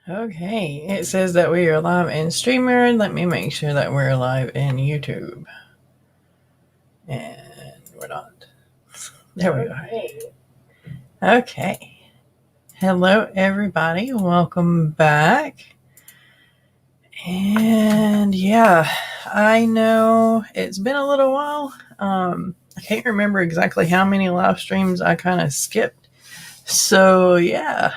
Okay, it says that we are live in StreamYard. Let me make sure that we're live in YouTube. And we're not. There we are. Okay. Hello, everybody. Welcome back. And yeah, I know it's been a little while. I can't remember exactly how many live streams I kind of skipped. So yeah.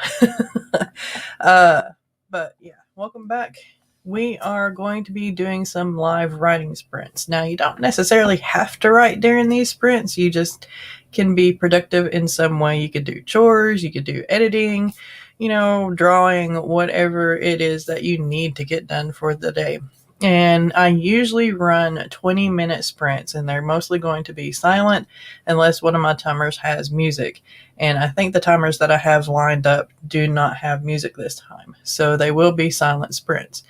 But yeah, welcome back. We are going to be doing some live writing sprints. Now, you don't necessarily have to write during these sprints. You just can be productive in some way. You could do chores, you could do editing, drawing, whatever it is that you need to get done for the day. And I usually run 20-minute sprints, and they're mostly going to be silent unless one of my timers has music. And I think the timers that I have lined up do not have music this time. So they will be silent sprints.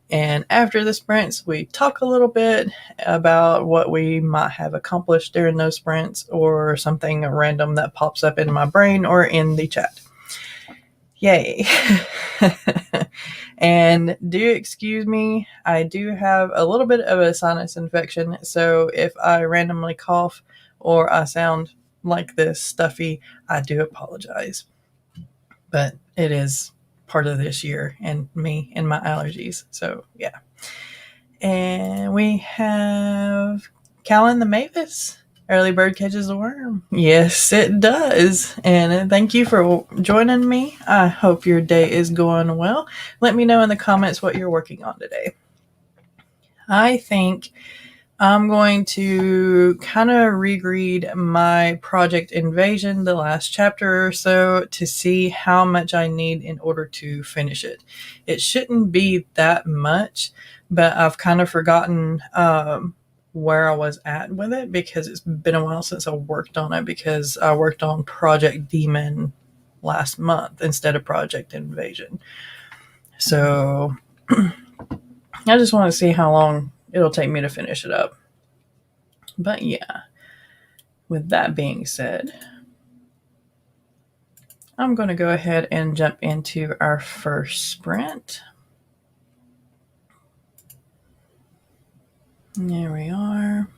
And after the sprints, we talk a little bit about what we might have accomplished during those sprints or something random that pops up in my brain or in the chat. Yay. And do excuse me, I do have a little bit of a sinus infection. So if I randomly cough or I sound like this stuffy, I do apologize. But it is part of this year and me and my allergies. So yeah. And we have Callan the Mavis. Early bird catches the worm. Yes, it does. And thank you for joining me. I hope your day is going well. Let me know in the comments what you're working on today. I think I'm going to kind of reread my Project Invasion, the last chapter or so, to see how much I need in order to finish it. It shouldn't be that much, but I've kind of forgotten where I was at with it because it's been a while since I worked on it, because I worked on Project Demon last month instead of Project Invasion. So I just want to see how long it'll take me to finish it up. But yeah, with that being said, I'm going to go ahead and jump into our first sprint. There we are.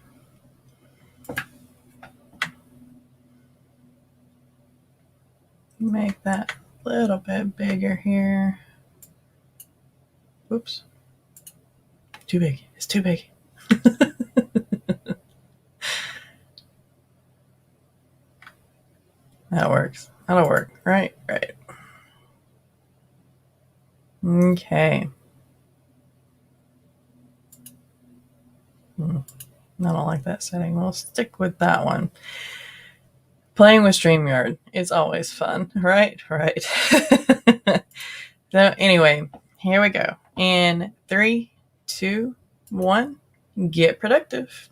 Make that a little bit bigger here. Oops. Too big. It's too big. That works. That'll work. Right. Okay. I don't like that setting. We'll stick with that one. Playing with StreamYard is always fun, right? So anyway, here we go. In 3, 2, 1, get productive.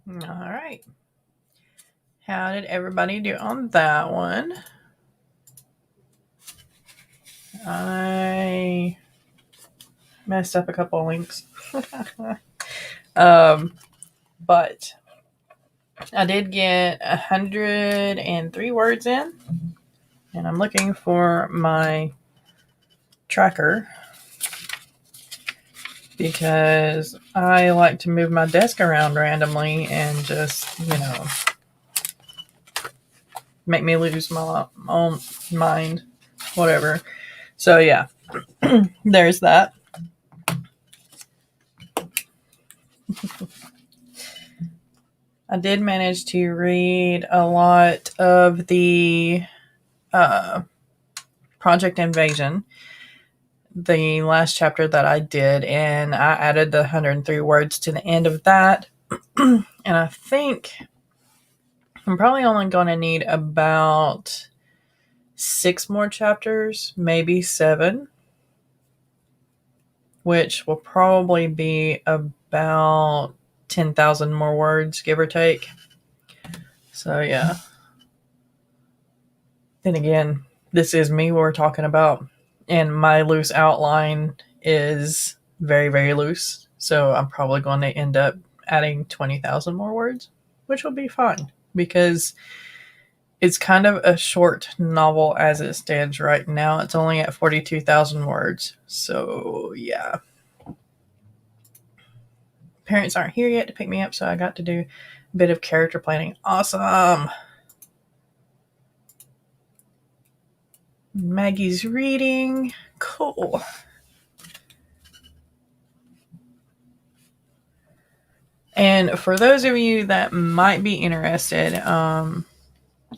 All right. How did everybody do on that one? I messed up a couple of links. But I did get 103 words in. And I'm looking for my tracker because I like to move my desk around randomly and just, make me lose my own mind, whatever. So yeah, there's that. I did manage to read a lot of the Project Invasion, the last chapter that I did, and I added the 103 words to the end of that. And I think I'm probably only going to need about 6 more chapters, maybe 7, which will probably be about 10,000 more words, give or take. So, yeah. Then again, this is me we're talking about, and my loose outline is very, very loose. So, I'm probably going to end up adding 20,000 more words, which will be fine because it's kind of a short novel as it stands right now. It's only at 42,000 words. So, yeah. Parents aren't here yet to pick me up, so I got to do a bit of character planning. Awesome. Maggie's reading. Cool. And for those of you that might be interested,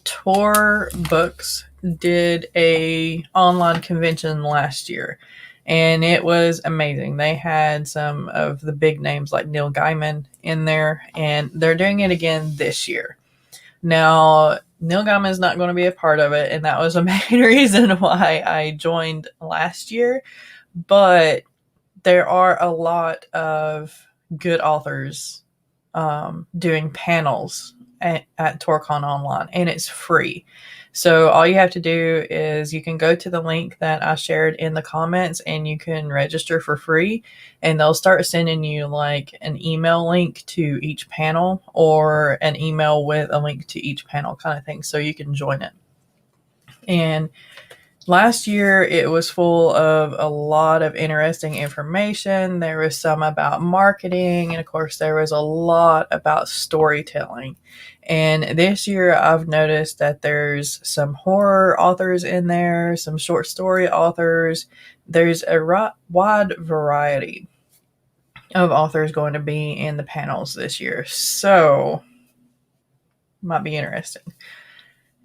Tor Books did a online convention last year, and it was amazing. They had some of the big names like Neil Gaiman in there, and they're doing it again this year. Now, Neil Gaiman is not going to be a part of it, and that was a main reason why I joined last year. But there are a lot of good authors doing panels at TorCon Online, and it's free. So all you have to do is you can go to the link that I shared in the comments and you can register for free, and they'll start sending you like an email link to each panel or an email with a link to each panel kind of thing, so you can join it. And last year, it was full of a lot of interesting information. There was some about marketing, and of course, there was a lot about storytelling. And this year, I've noticed that there's some horror authors in there, some short story authors. There's a wide variety of authors going to be in the panels this year. So, might be interesting.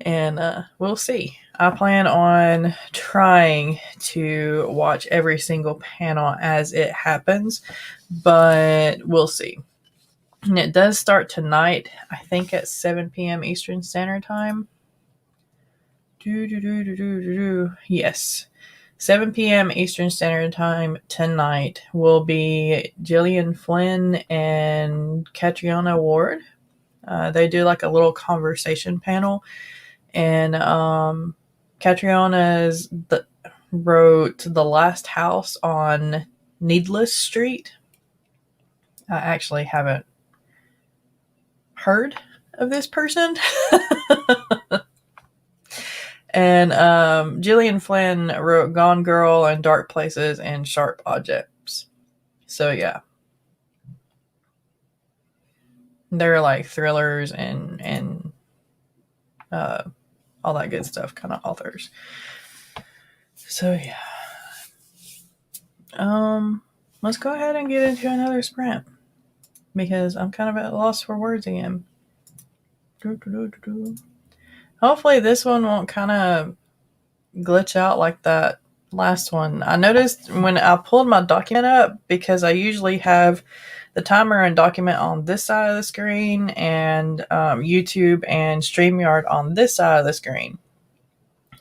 And we'll see. I plan on trying to watch every single panel as it happens, but we'll see. And it does start tonight, I think at 7 p.m. Eastern Standard Time. Yes. 7 p.m. Eastern Standard Time tonight will be Gillian Flynn and Catriona Ward. They do like a little conversation panel. And Catriona wrote The Last House on Needless Street. I actually haven't heard of this person. And Gillian Flynn wrote Gone Girl and Dark Places and Sharp Objects. So yeah. They're like thrillers and all that good stuff kind of authors. So yeah. Let's go ahead and get into another sprint because I'm kind of at a loss for words again. Hopefully this one won't kind of glitch out like that last one. I noticed when I pulled my document up, because I usually have the timer and document on this side of the screen and YouTube and StreamYard on this side of the screen.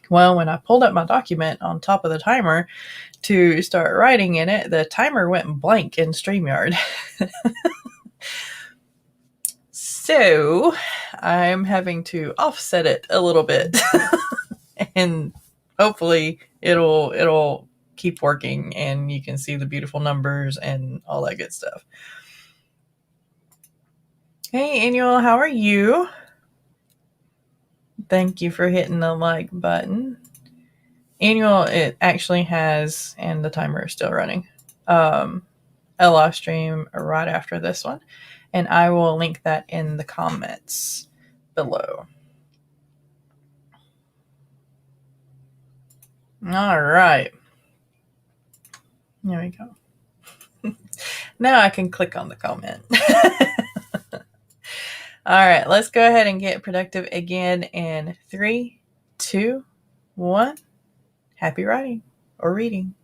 Well, when I pulled up my document on top of the timer to start writing in it, the timer went blank in StreamYard. So I'm having to offset it a little bit and hopefully it'll keep working and you can see the beautiful numbers and all that good stuff. Hey Annual, how are you? Thank you for hitting the like button. Annual, it actually has, and the timer is still running, a live stream right after this one. And I will link that in the comments below. All right. There we go. Now I can click on the comment. All right, let's go ahead and get productive again in 3, 2, 1. Happy writing or reading.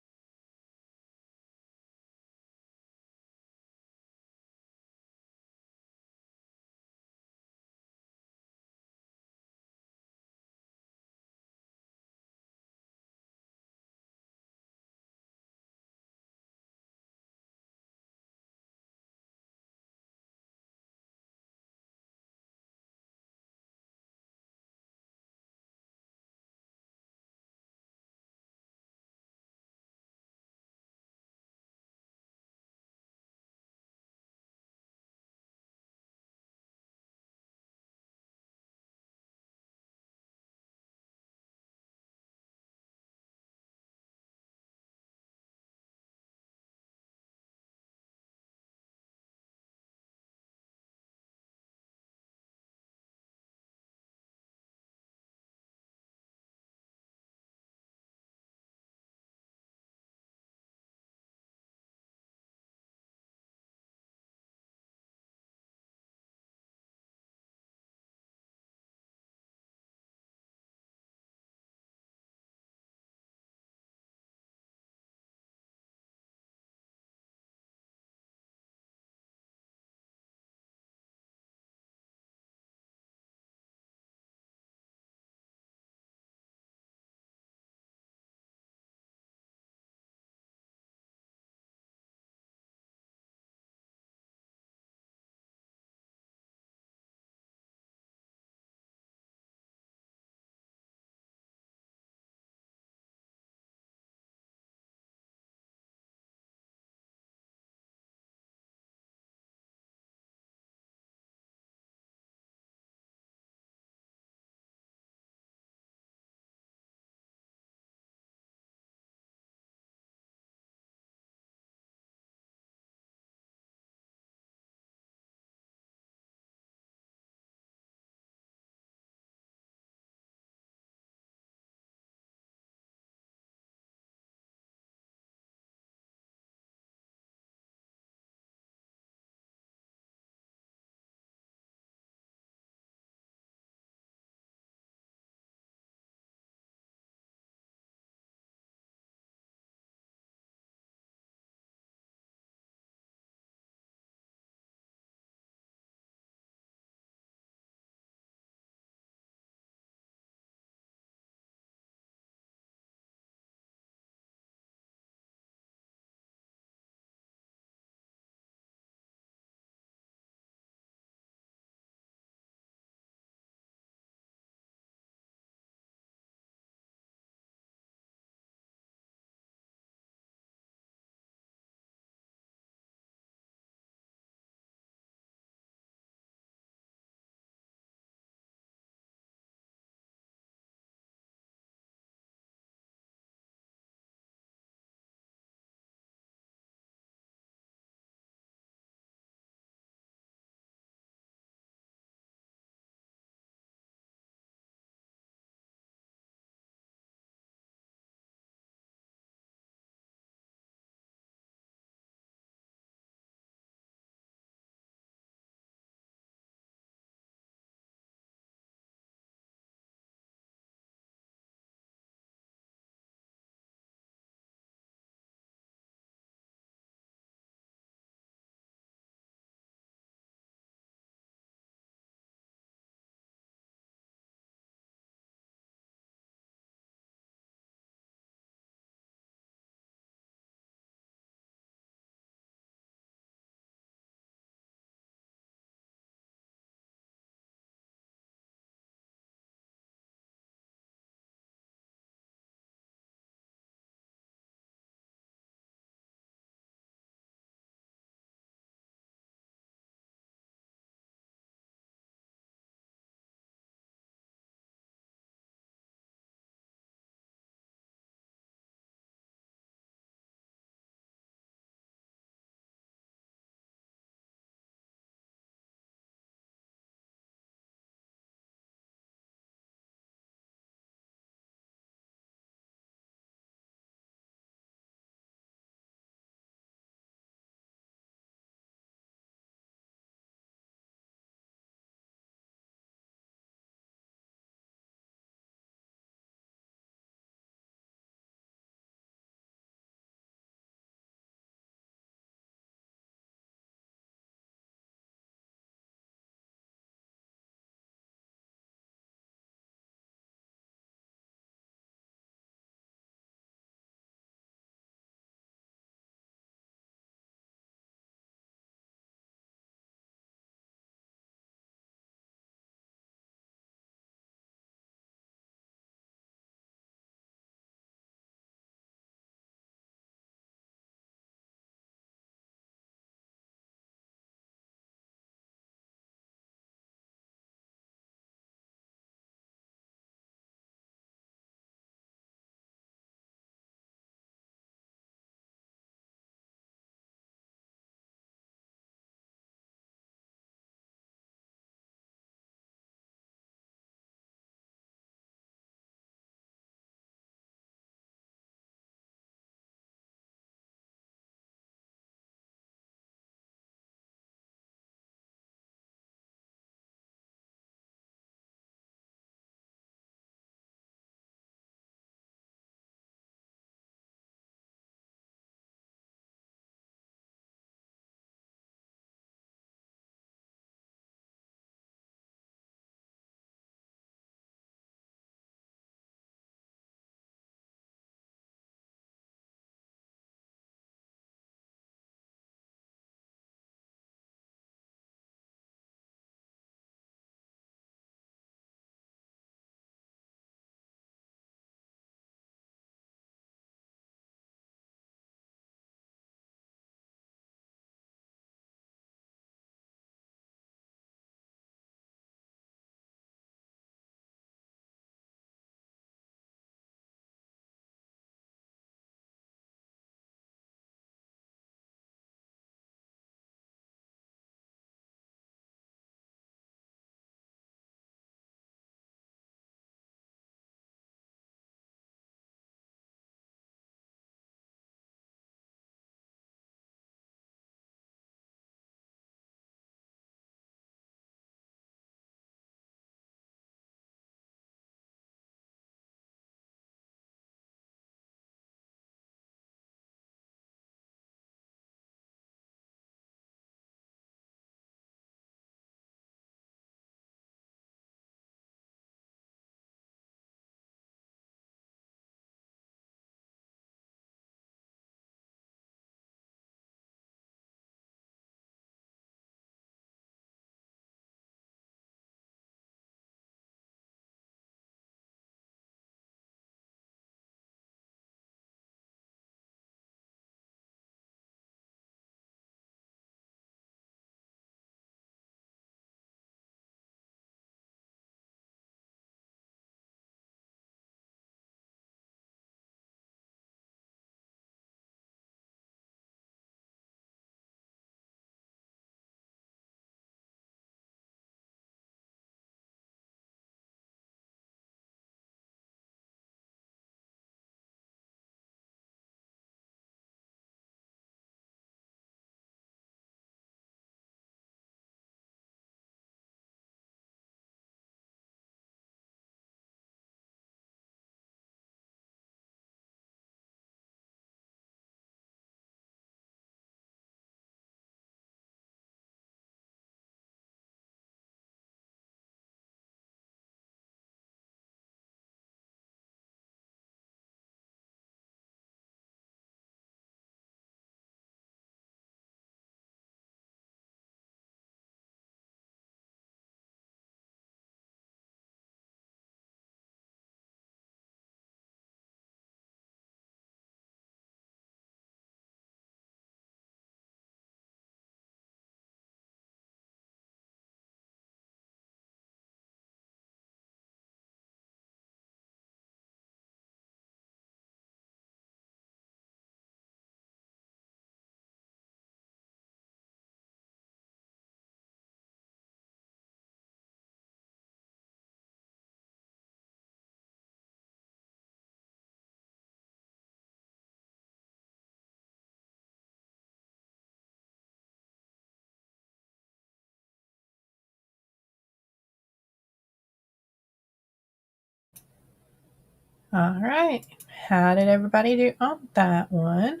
All right. How did everybody do on that one?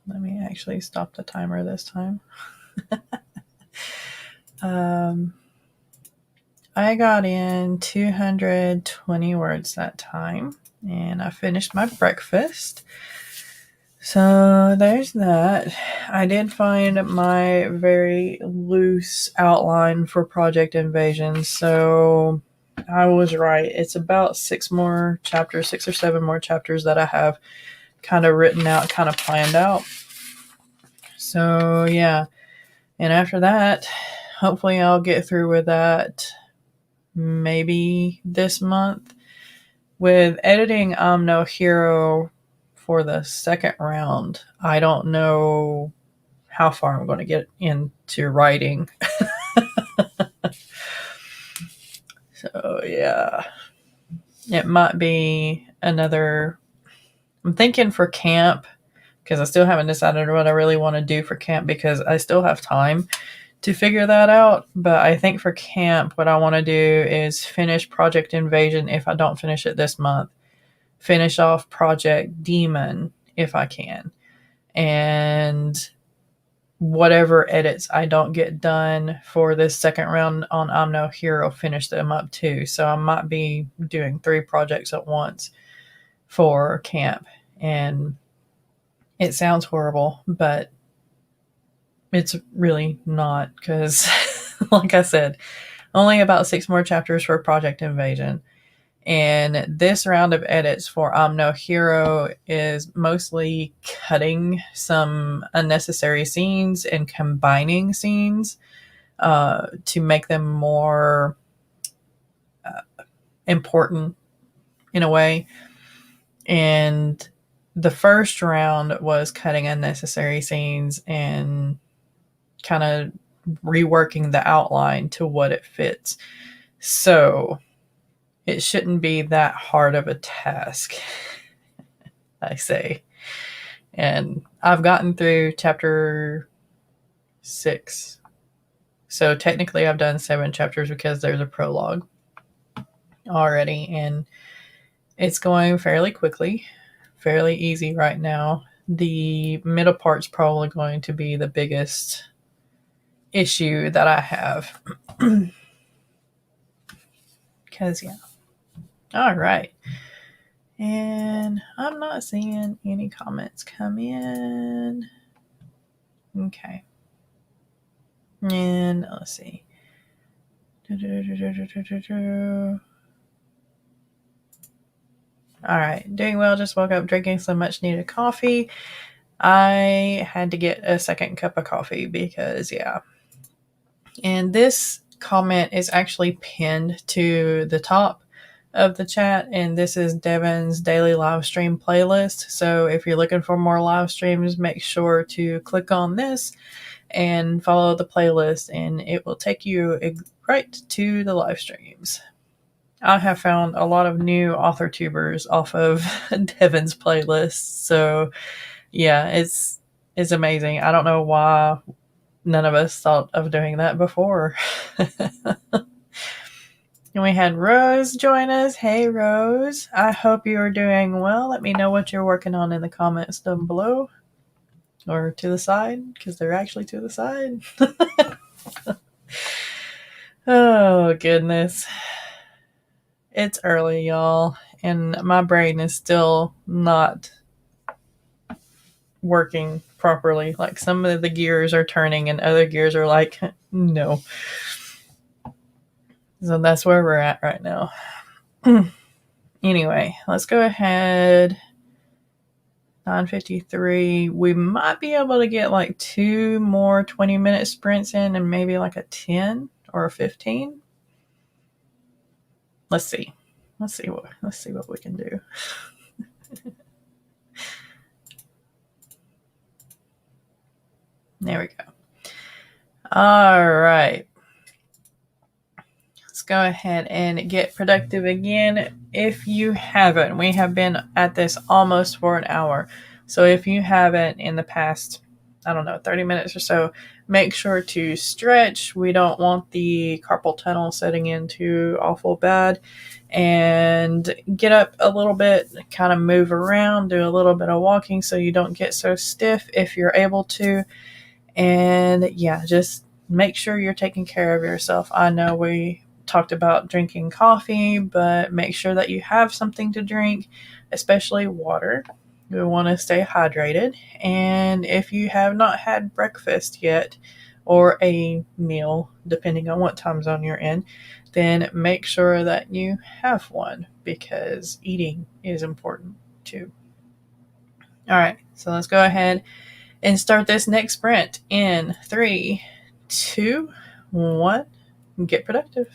Let me actually stop the timer this time. I got in 220 words that time, and I finished my breakfast. So there's that. I did find my very loose outline for Project Invasion, so I was right. It's about 6 or 7 more chapters that I have kind of written out, kind of planned out. So yeah. And after that, hopefully I'll get through with that maybe this month. With editing I'm No Hero for the second round, I don't know how far I'm going to get into writing. So yeah, it might be another. I'm thinking for camp, because I still haven't decided what I really want to do for camp, because I still have time to figure that out. But I think for camp, what I want to do is finish Project Invasion if I don't finish it this month. Finish off Project Demon if I can. And whatever edits I don't get done for this second round on I'm No Hero, finish them up too. So I might be doing 3 projects at once for camp. And it sounds horrible, but it's really not, because like I said, only about 6 more chapters for Project Invasion. And this round of edits for I'm No Hero is mostly cutting some unnecessary scenes and combining scenes to make them more important in a way. And the first round was cutting unnecessary scenes and kind of reworking the outline to what it fits. So it shouldn't be that hard of a task, I say. And I've gotten through chapter 6. So technically I've done 7 chapters because there's a prologue already, and it's going fairly quickly, fairly easy right now. The middle part's probably going to be the biggest issue that I have. Because, yeah. All right. And I'm not seeing any comments come in. Okay. And let's see. All right. Doing well. Just woke up drinking some much needed coffee. I had to get a second cup of coffee because, yeah. And this comment is actually pinned to the top of the chat, and this is Devin's daily live stream playlist. So if you're looking for more live streams, make sure to click on this and follow the playlist, and it will take you right to the live streams. I have found a lot of new author tubers off of Devin's playlist. So yeah, it's amazing. I don't know why none of us thought of doing that before. And we had Rose join us. Hey, Rose. I hope you are doing well. Let me know what you're working on in the comments down below. Or to the side, because they're actually to the side. Oh, goodness. It's early, y'all. And my brain is still not working properly. Like, some of the gears are turning and other gears are like, no. So that's where we're at right now. Anyway, let's go ahead. 9:53. We might be able to get like 2 more 20-minute sprints in, and maybe like a 10 or a 15. Let's see. Let's see what we can do. There we go. All right. Let's go ahead and get productive again. If you haven't, we have been at this almost for an hour. So if you haven't in the past I don't know, 30 minutes or so, make sure to stretch. We don't want the carpal tunnel setting in too awful bad. And get up a little bit, kind of move around, do a little bit of walking so you don't get so stiff if you're able to. And yeah, just make sure you're taking care of yourself. I know we talked about drinking coffee, but make sure that you have something to drink, especially water. We want to stay hydrated. And if you have not had breakfast yet, or a meal, depending on what time zone you're in, then make sure that you have one because eating is important too. All right, so let's go ahead and start this next sprint in 3, 2, 1. Get productive.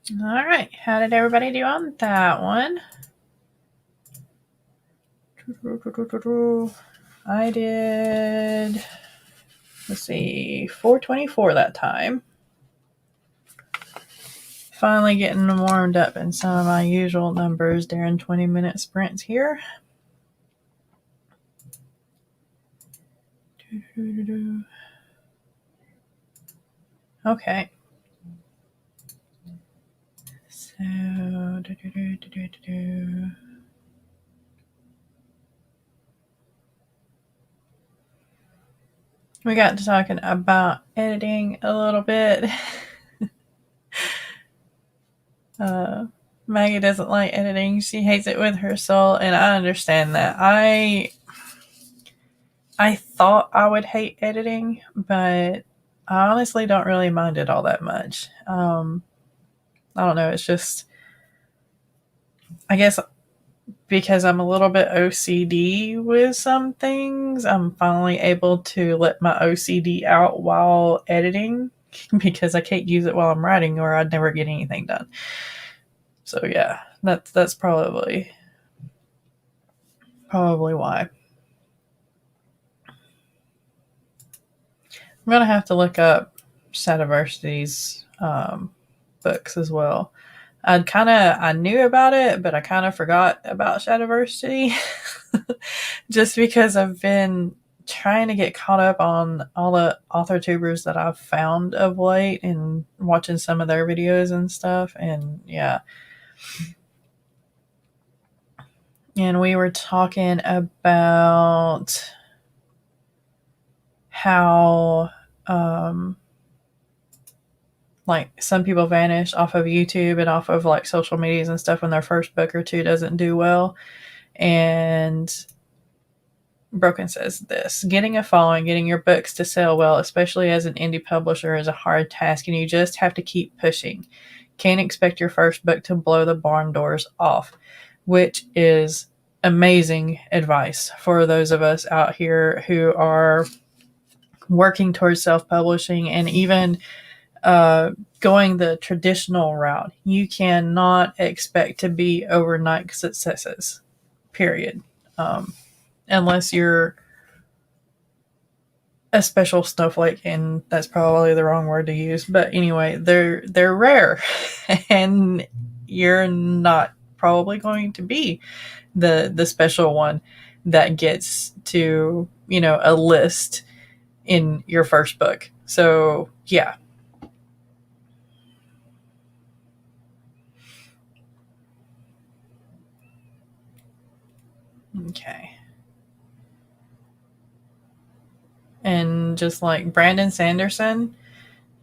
All right. How did everybody do on that one? I did, let's see, 424 that time. Finally getting warmed up in some of my usual numbers during 20-minute sprints here. Okay. So, we got to talking about editing a little bit. Maggie doesn't like editing. She hates it with her soul, and I understand that. I thought I would hate editing, but I honestly don't really mind it all that much. I don't know. It's just, I guess because I'm a little bit OCD with some things, I'm finally able to let my OCD out while editing because I can't use it while I'm writing or I'd never get anything done. So yeah, that's probably why. I'm gonna have to look up Shadiversity's books as well. I knew about it, but I kind of forgot about Shadiversity just because I've been trying to get caught up on all the author tubers that I've found of late and watching some of their videos and stuff. And yeah. And we were talking about how, like some people vanish off of YouTube and off of like social medias and stuff when their first book or two doesn't do well. And Broken says this: getting a following, getting your books to sell well, especially as an indie publisher, is a hard task, and you just have to keep pushing. Can't expect your first book to blow the barn doors off, which is amazing advice for those of us out here who are working towards self-publishing and even going the traditional route. You cannot expect to be overnight successes, period. Unless you're a special snowflake, and that's probably the wrong word to use. But anyway, they're rare, and you're not probably going to be the special one that gets to, you know, a list in your first book. So yeah. Okay. And just like Brandon Sanderson,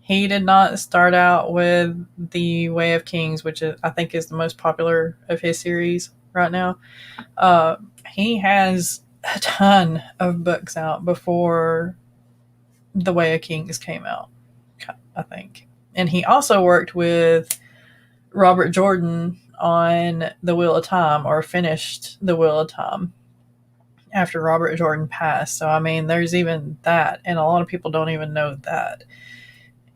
he did not start out with The Way of Kings, which I think is the most popular of his series right now. He has a ton of books out before The Way of Kings came out, I think. And he also worked with Robert Jordan on The Wheel of Time, or finished The Wheel of Time after Robert Jordan passed. So, I mean, there's even that. And a lot of people don't even know that.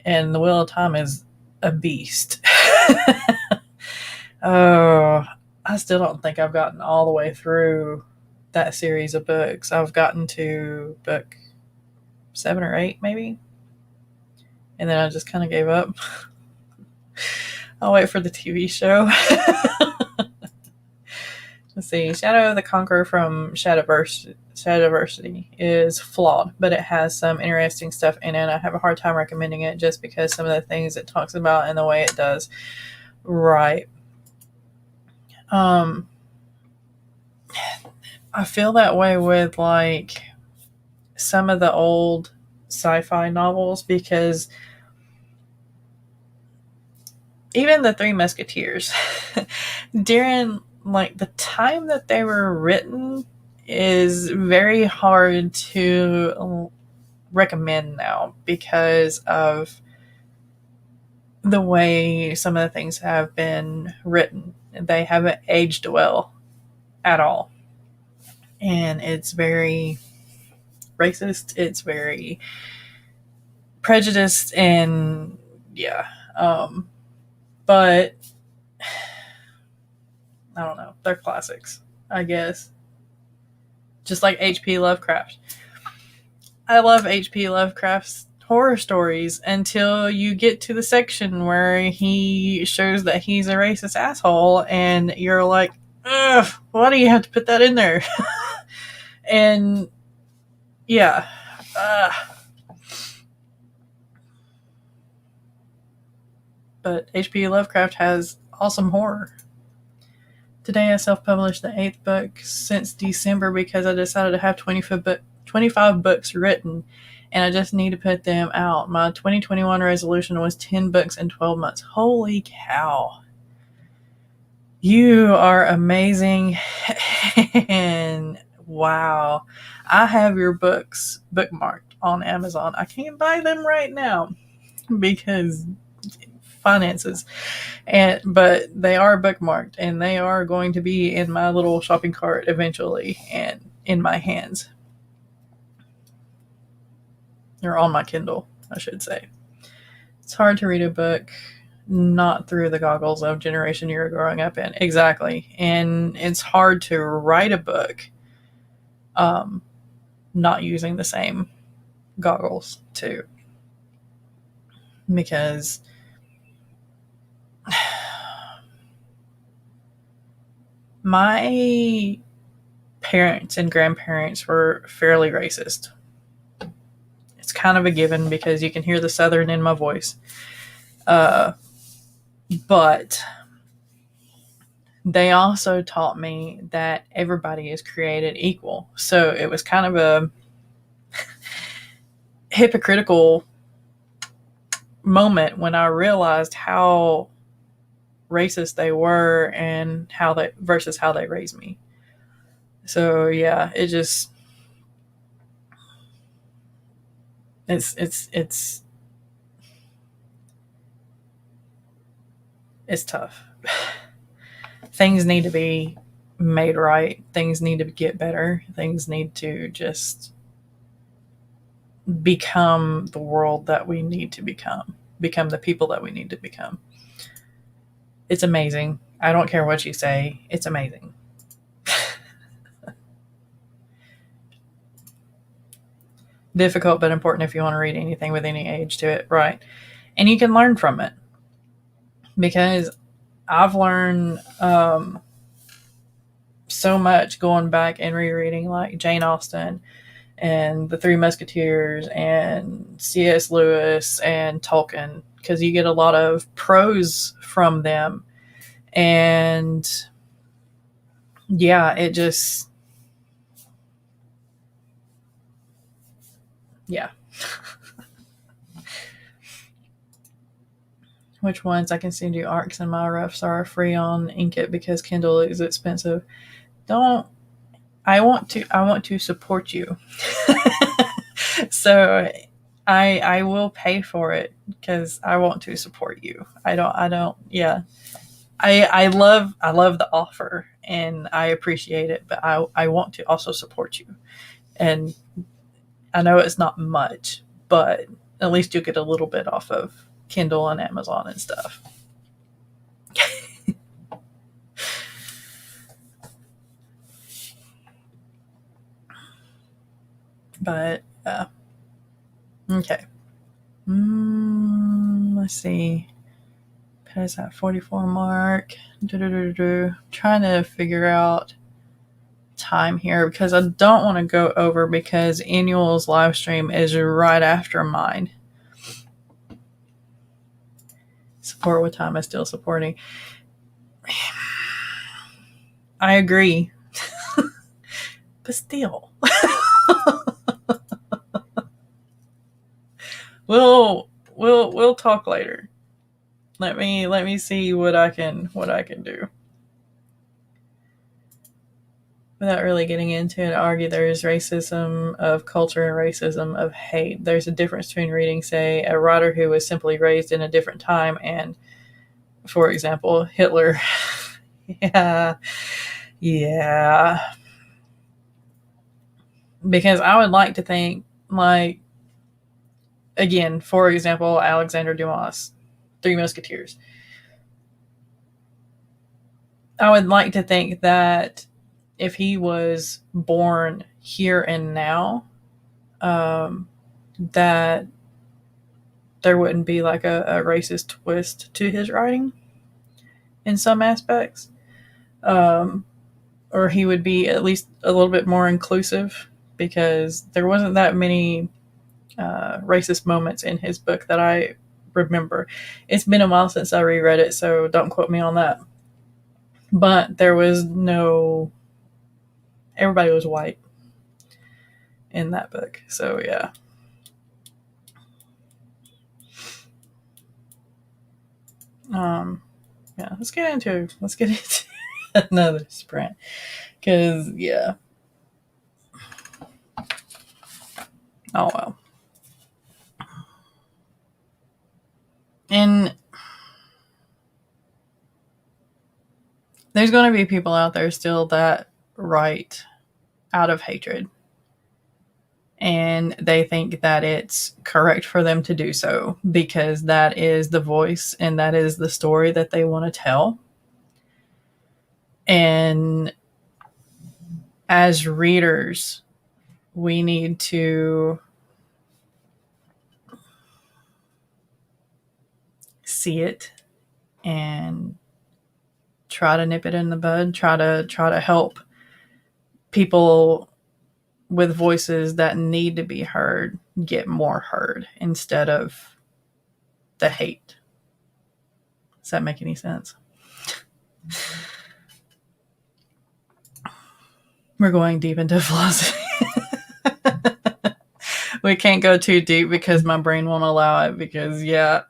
And The Wheel of Time is a beast. Oh, I still don't think I've gotten all the way through that series of books. I've gotten to book 7 or 8, maybe. And then I just kind of gave up. I'll wait for the TV show. Let's see. Shadow of the Conqueror from Shadiversity is flawed, but it has some interesting stuff in it. I have a hard time recommending it just because some of the things it talks about and the way it does. Right. I feel that way with like some of the old sci-fi novels, because even the Three Musketeers, during like the time that they were written, is very hard to recommend now because of the way some of the things have been written. They haven't aged well at all. And it's very racist. It's very prejudiced. And yeah. But I don't know. They're classics, I guess. Just like H.P. Lovecraft. I love H.P. Lovecraft's horror stories until you get to the section where he shows that he's a racist asshole, and you're like, ugh, why do you have to put that in there? And yeah. But H.P. Lovecraft has awesome horror. Today I self-published the 8th book since December because I decided to have 25 books written, and I just need to put them out. My 2021 resolution was 10 books in 12 months. Holy cow. You are amazing. And wow. I have your books bookmarked on Amazon. I can't buy them right now because finances, but they are bookmarked, and they are going to be in my little shopping cart eventually, and in my hands. They're on my Kindle, I should say. It's hard to read a book not through the goggles of generation you're growing up in. Exactly. And it's hard to write a book not using the same goggles too, because my parents and grandparents were fairly racist. It's kind of a given because you can hear the Southern in my voice. But they also taught me that everybody is created equal. So it was kind of a hypocritical moment when I realized how racist they were and how they raised me. So yeah, it just it's tough. Things need to be made right. Things need to get better. Things need to just become the world that we need to become the people that we need to become. It's amazing. I don't care what you say. It's amazing. Difficult but important if you want to read anything with any age to it, right? And you can learn from it, because I've learned so much going back and rereading like Jane Austen and the Three Musketeers and C.S. Lewis and Tolkien, because you get a lot of prose from them. And yeah, it just, yeah. Which ones? I can send you ARCs, and my roughs are free on Inkit because Kindle is expensive. I want to support you. So I will pay for it because I want to support you. Yeah. I love the offer, and I appreciate it, but I want to also support you. And I know it's not much, but at least you'll get a little bit off of Kindle and Amazon and stuff. But okay. Let's see. Past that 44 mark. Trying to figure out time here because I don't want to go over, because Annual's live stream is right after mine. Support what time is still supporting. I agree. But still. We'll talk later. Let me see what I can do. Without really getting into it, I argue there is racism of culture and racism of hate. There's a difference between reading, say, a writer who was simply raised in a different time and, for example, Hitler. Yeah. Because I would like to think, like, again, for example, Alexander Dumas, Three Musketeers. I would like to think that if he was born here and now, that there wouldn't be like a racist twist to his writing in some aspects. Um, or he would be at least a little bit more inclusive, because there wasn't that many racist moments in his book that I remember. It's been a while since I reread it, so don't quote me on that. But there was no, everybody was white in that book. So yeah. Yeah, let's get into another sprint. Cause yeah. Oh well. And there's gonna be people out there still that write out of hatred. And they think that it's correct for them to do so because that is the voice and that is the story that they want to tell. And as readers, we need to see it and try to nip it in the bud, try to help people with voices that need to be heard get more heard instead of the hate. Does that make any sense? We're going deep into philosophy. We can't go too deep because my brain won't allow it, because yeah.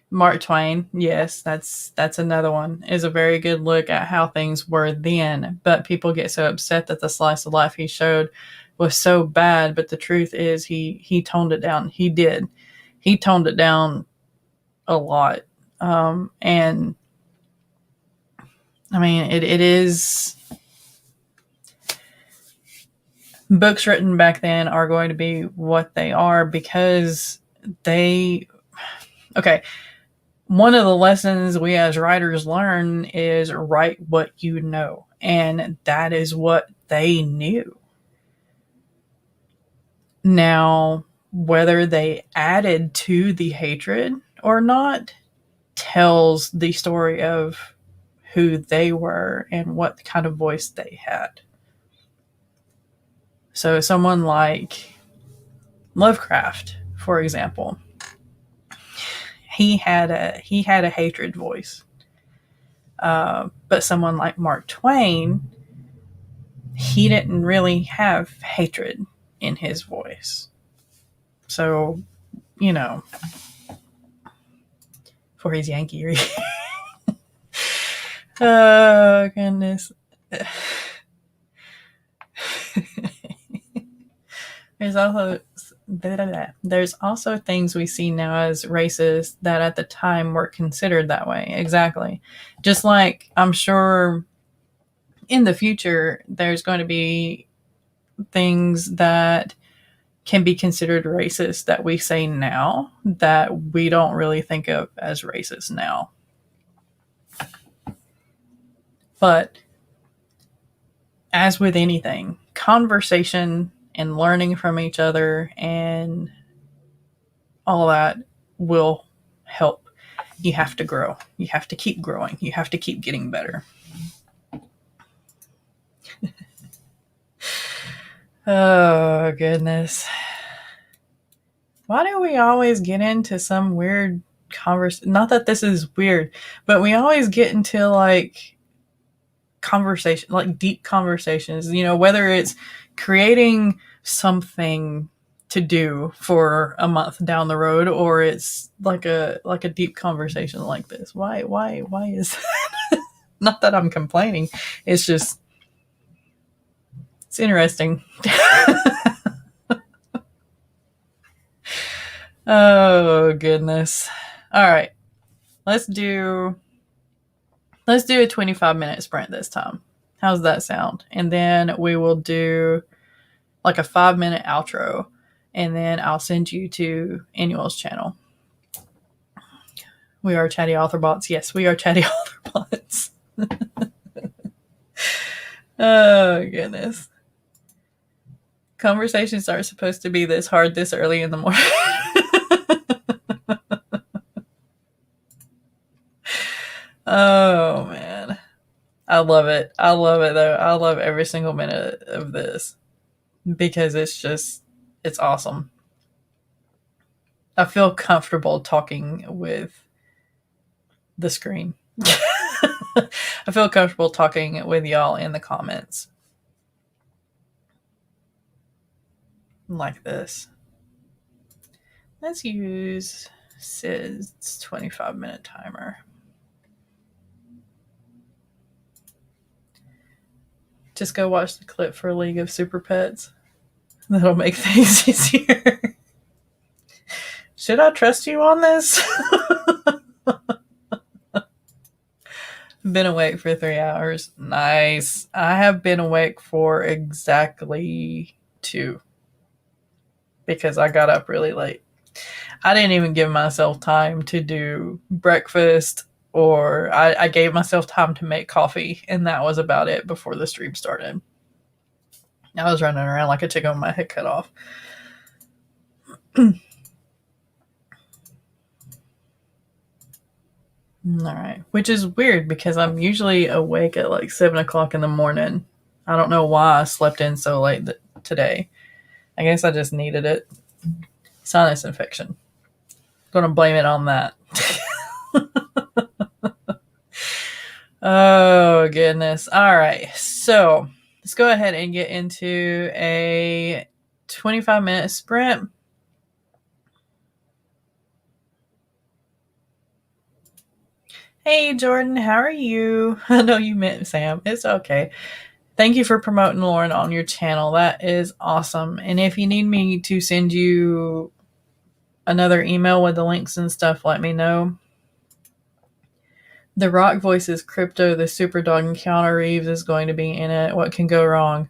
Mark Twain, yes, that's another one. Is a very good look at how things were then, but people get so upset that the slice of life he showed was so bad, but the truth is he toned it down. He did. He toned it down a lot. And I mean, it is, books written back then are going to be what they are because they, okay, one of the lessons we as writers learn is write what you know. And that is what they knew. Now, whether they added to the hatred or not tells the story of who they were and what kind of voice they had. So someone like Lovecraft, for example, he had a hatred voice. But someone like Mark Twain, he didn't really have hatred in his voice. So, you know, for his Yankee. Oh, goodness. There's also things we see now as racist that at the time were considered that way. Exactly. Just like I'm sure in the future there's going to be things that can be considered racist that we say now that we don't really think of as racist now. But as with anything, conversation and learning from each other and all that will help. You have to grow. You have to keep growing. You have to keep getting better. Oh, goodness. Why do we always get into some weird conversation? Not that this is weird, but we always get into like conversation, like deep conversations, you know, whether it's creating something to do for a month down the road or it's like a deep conversation like this. Why is that? Not that I'm complaining. It's just, it's interesting. Oh, goodness. All right. Let's do a 25-minute sprint this time. How's that sound? And then we will do like a 5-minute outro. And then I'll send you to Annual's channel. We are chatty author bots. Yes, we are chatty author bots. Oh, goodness. Conversations aren't supposed to be this hard this early in the morning. Oh, man. I love it. I love it, though. I love every single minute of this because it's awesome. I feel comfortable talking with the screen. I feel comfortable talking with y'all in the comments like this. Let's use Sid's 25-minute timer. Just go watch the clip for League of Super Pets. That'll make things easier. Should I trust you on this? Been awake for 3 hours. Nice. I have been awake for exactly 2 because I got up really late. I didn't even give myself time to do breakfast, or I gave myself time to make coffee, and that was about it before the stream started. I was running around like a chicken with my head cut off. All right. Which is weird because I'm usually awake at like 7 o'clock in the morning. I don't know why I slept in so late today. I guess I just needed it. Sinus infection. Gonna blame it on that. Oh, goodness. All right. So let's go ahead and get into a 25-minute sprint. Hey, Jordan, how are you? I know you meant Sam. It's okay. Thank you for promoting Lauren on your channel. That is awesome. And if you need me to send you another email with the links and stuff, let me know. The Rock voices Crypto, the Super Dog, and Keanu Reeves is going to be in it. What can go wrong?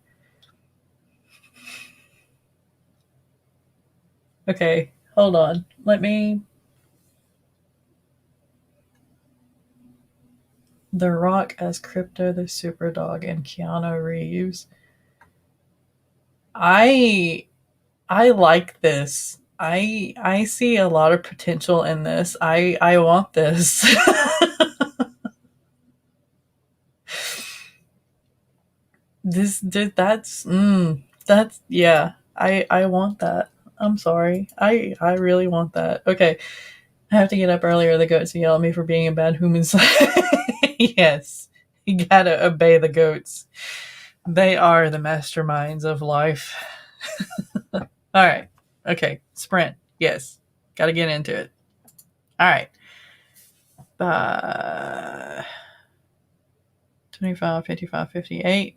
Okay, hold on. Let me... The Rock as Crypto, the Super Dog, and Keanu Reeves. I like this. I see a lot of potential in this. I want this. That's yeah. I want that. I'm sorry. I really want that. Okay. I have to get up earlier. The goats yell at me for being a bad human. Yes. You gotta obey the goats. They are the masterminds of life. All right. Okay. Sprint. Yes. Gotta get into it. All right. 25, 55, 58.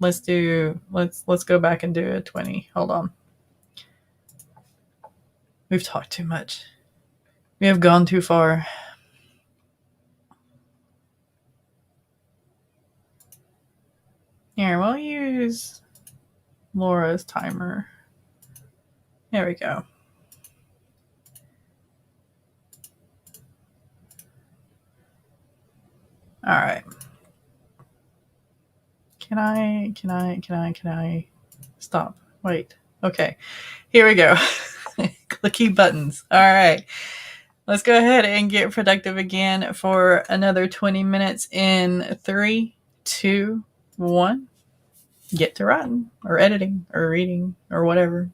Let's go back and do a 20. Hold on. We've talked too much. We have gone too far. Here, we'll use Laura's timer. There we go. All right. Can I stop? Wait. Okay. Here we go. Clicky buttons. All right. Let's go ahead and get productive again for another 20 minutes in 3, 2, 1. Get to writing or editing or reading or whatever.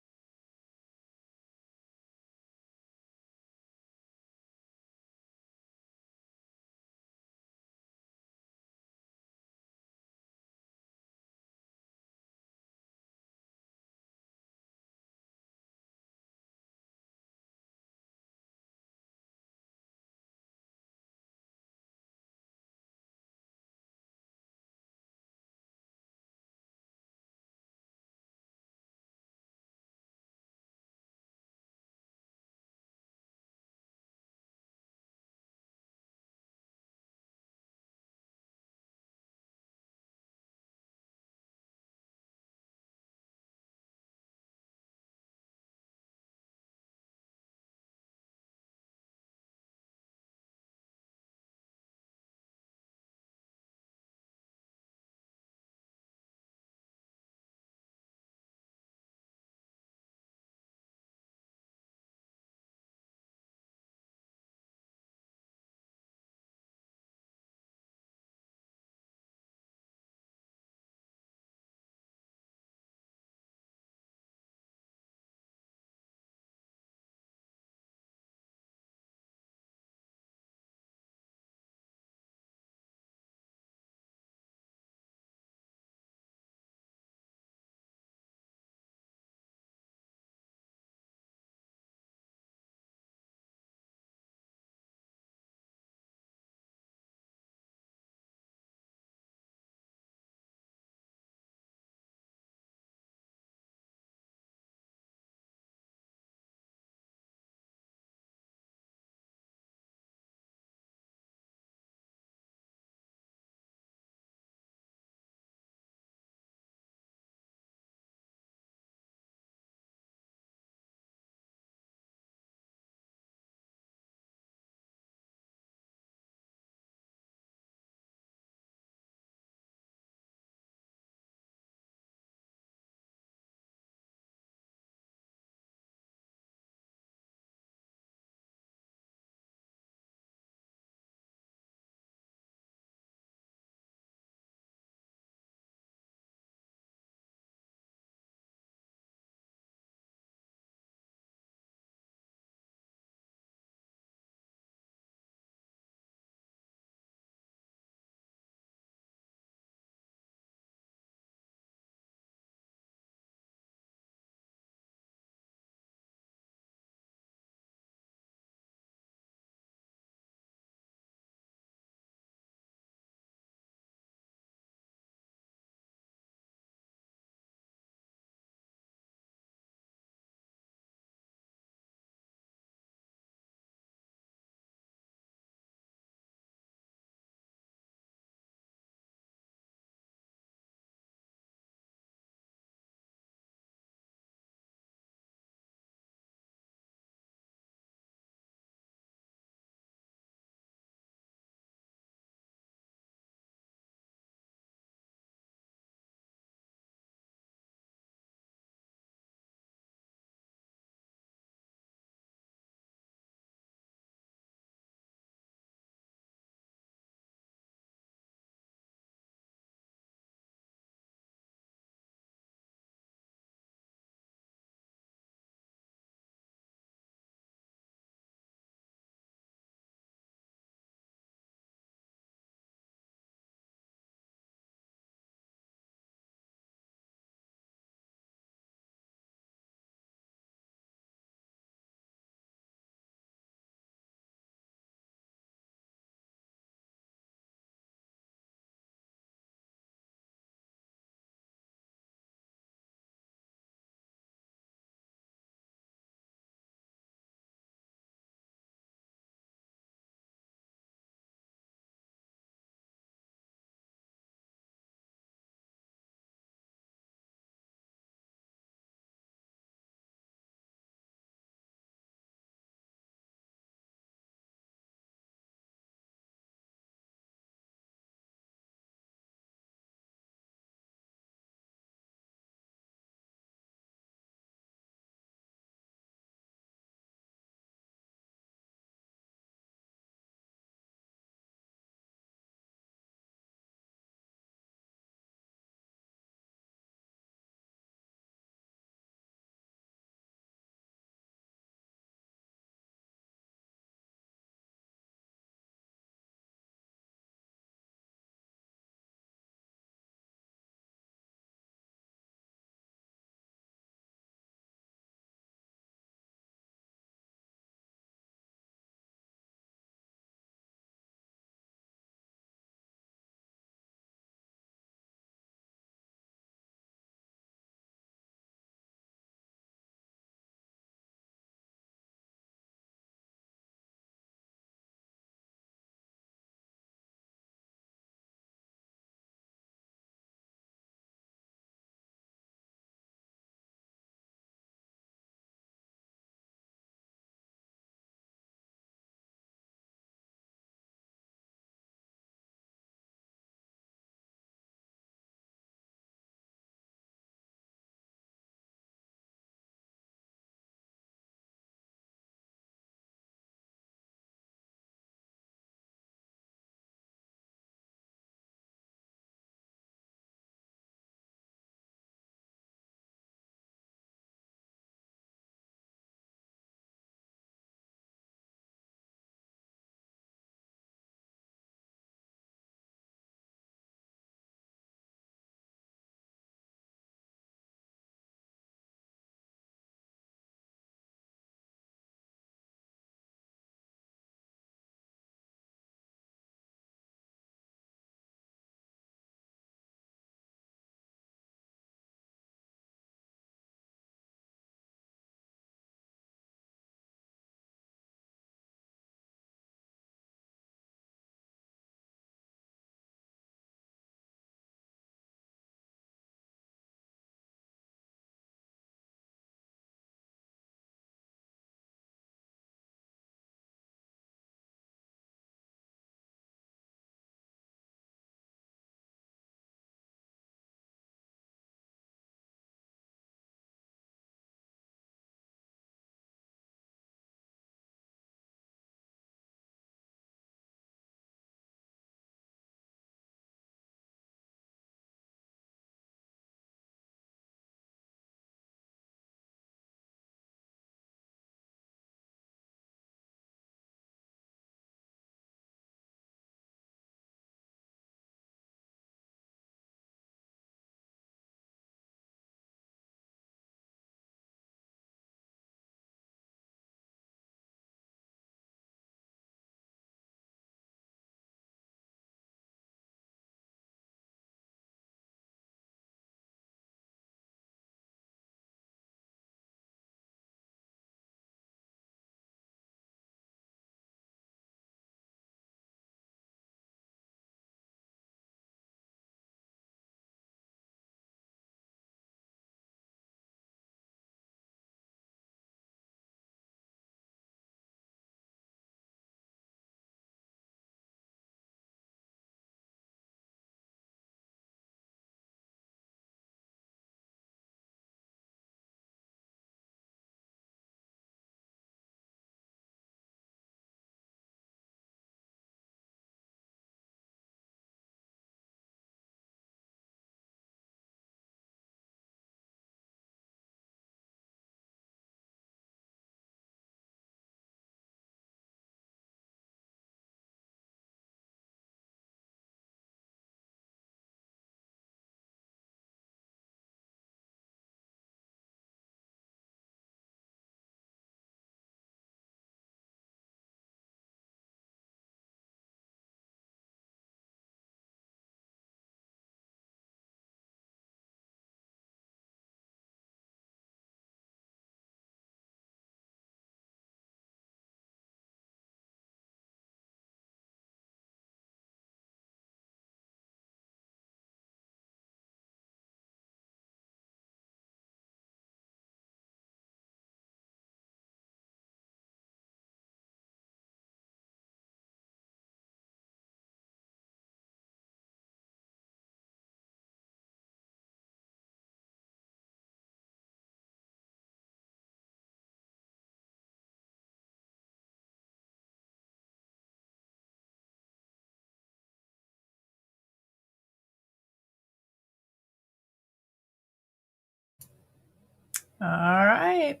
All right.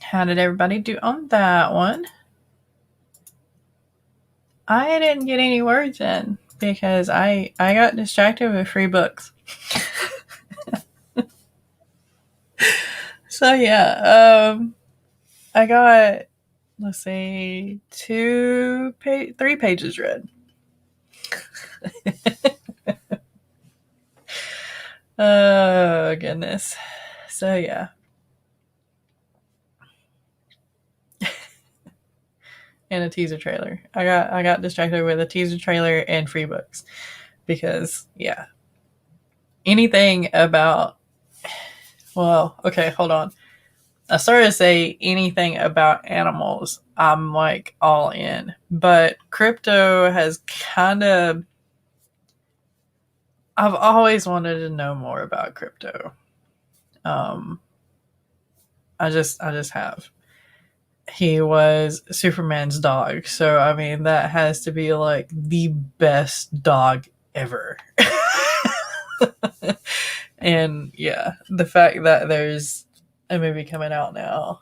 How did everybody do on that one? I didn't get any words in because I got distracted with free books. So yeah, I got, let's see, 3 pages read. Oh goodness. So yeah. And a teaser trailer. I got distracted with a teaser trailer and free books because yeah. Anything about, well, okay, hold on. I started to say anything about animals, I'm like all in. But crypto has kind of, I've always wanted to know more about crypto. Um, I just have. He was Superman's dog, so I mean that has to be like the best dog ever. And yeah, the fact that there's a movie coming out now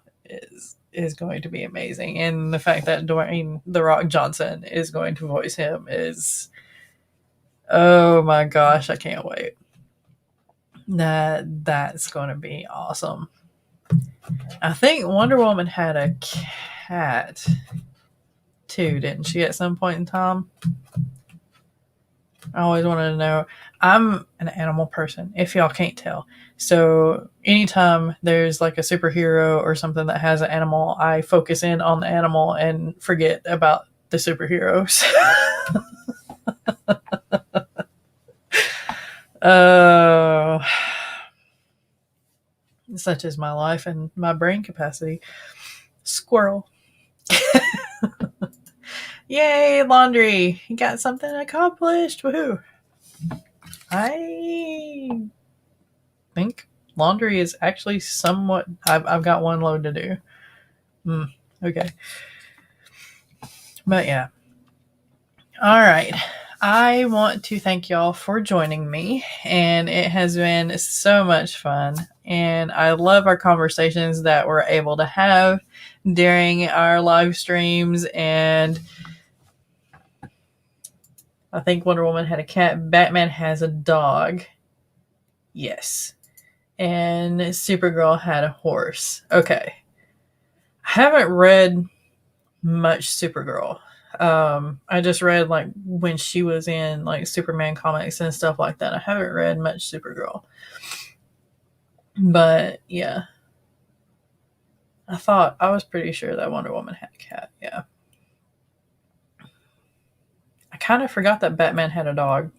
is going to be amazing, and the fact that Dwayne the Rock Johnson is going to voice him is, oh my gosh, I can't wait. That's going to be awesome. I think Wonder Woman had a cat too, didn't she, at some point in time? I always wanted to know. I'm an animal person, if y'all can't tell. So anytime there's like a superhero or something that has an animal, I focus in on the animal and forget about the superheroes. Oh, such is my life and my brain capacity. Squirrel. Yay, laundry. You got something accomplished. Woohoo. I think laundry is actually somewhat, I've got one load to do. Okay. But yeah. All right. I want to thank y'all for joining me, and it has been so much fun. And I love our conversations that we're able to have during our live streams. And I think Wonder Woman had a cat. Batman has a dog. Yes. And Supergirl had a horse. Okay. I haven't read much Supergirl. I just read like when she was in like Superman comics and stuff like that. I haven't read much Supergirl. But yeah. I was pretty sure that Wonder Woman had a cat. Yeah. I kind of forgot that Batman had a dog.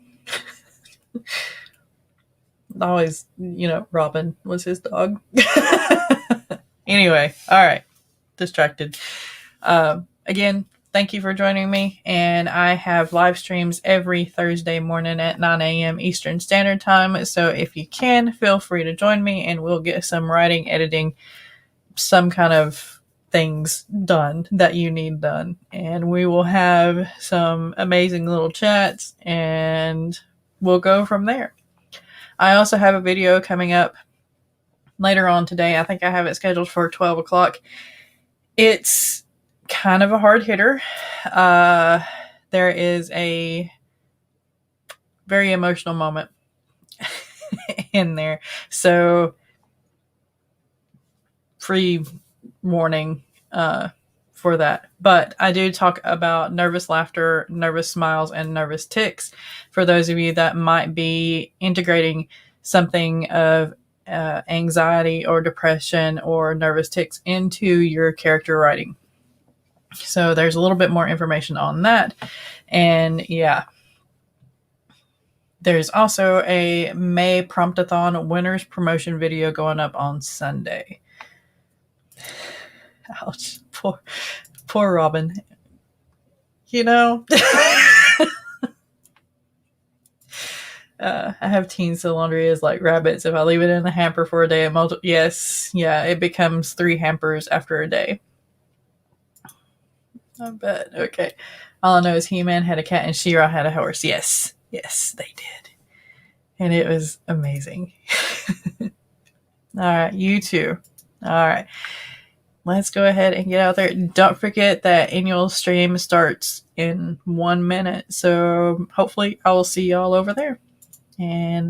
Always, Robin was his dog. Anyway, all right. Distracted. Again, thank you for joining me. And I have live streams every Thursday morning at 9 a.m. Eastern Standard Time. So if you can, feel free to join me and we'll get some writing, editing, some kind of things done that you need done. And we will have some amazing little chats and we'll go from there. I also have a video coming up later on today. I think I have it scheduled for 12 o'clock. It's kind of a hard hitter. There is a very emotional moment in there. So, free warning for that. But I do talk about nervous laughter, nervous smiles, and nervous tics for those of you that might be integrating something of anxiety or depression or nervous tics into your character writing. So there's a little bit more information on that. And yeah. There's also a May Promptathon winners promotion video going up on Sunday. Ouch. Poor Robin. I have teens, so laundry is like rabbits. If I leave it in the hamper for a day, it becomes 3 hampers after a day. I bet. Okay. All I know is He-Man had a cat and She-Ra had a horse. Yes, they did. And it was amazing. All right, you too. All right, let's go ahead and get out there. Don't forget that annual stream starts in 1 minute. So hopefully I will see y'all over there. And